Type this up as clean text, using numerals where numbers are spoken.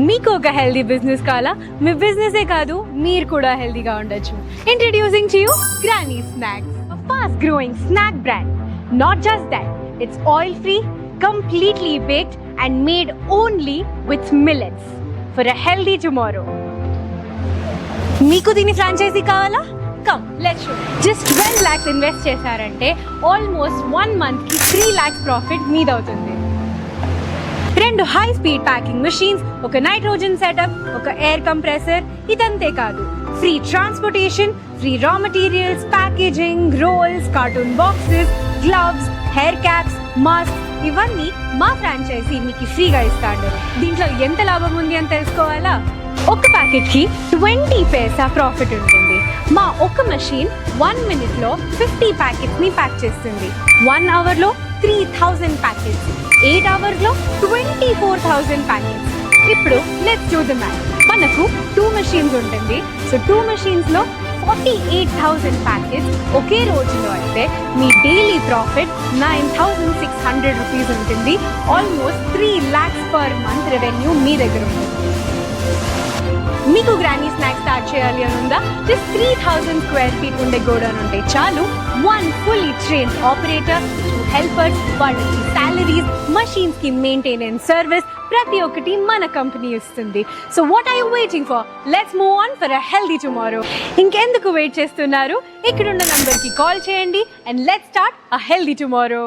మీకు ఒక healthy business కావాలా? మీ బిజినెసే కాదు, మీరు కూడా హెల్దీగా ఉండొచ్చు. Introducing to you granny snacks, a fast growing snack brand. Not just that, it's oil free, completely baked and made only with millets for a healthy tomorrow. మీకు దీని ఫ్రాంచైజీ కావాలా? Come let's show. Just 12 lakhs invest చేశారంటే almost 1 month కి 3 lakhs profit మీదవుతుంది. 2 high speed packing machines, ఒక nitrogen setup, ఒక air compressor. ఇదంతే కాదు, free transportation, free raw materials, packaging, rolls, carton boxes, gloves, hair caps, mask, ఇవన్నీ మా franchise మీకు ఫ్రీగా ఇస్తాడు. దీంట్లో ఎంత లాభం ఉంది అని తెలుసుకోవాలా? ఒక ప్యాకెట్ కి 20 పైసా ప్రాఫిట్ ఉంటుంది. మా ఒక మెషిన్ 1 minute లో 50 ప్యాకెట్స్ ని ప్యాక్ చేస్తుంది. 1 hour లో 3000 ప్యాకెట్స్, 8 hours లో 24,000 ప్యాకెట్స్. ఇప్పుడు లెట్స్ డూ ద మ్యాథ్. మనకు 2 machines ఉంటుంది. సో 2 machines లో 48,000 ప్యాకెట్స్ ఒకే రోజులో అయితే మీ డైలీ ప్రాఫిట్ 9,600 రూపీస్ ఉంటుంది. Almost 3 lakhs per month revenue మీ దగ్గర ఉంటుంది. మీకు గ్రానీ స్నాక్స్ స్టార్ట్ చేయాలి అని ఉందా? జస్ట్ 3,000 square feet ఉండే గోడౌన్ ఉంటే చాలు. 1 fully trained operator, 2 helpers, వాళ్ళకి సాలరీస్, మషీన్స్ కి మెయింటెనెన్స్ సర్వీస్, ప్రతి ఒక్కటి మన కంపెనీ ఇస్తుంది. So what are you waiting for? Let's move on for a healthy tomorrow. ఇంకెందుకు వెయిట్ చేస్తున్నారు? ఇక్కడున్న నంబర్ కి కాల్ చేయండి and let's start a healthy tomorrow.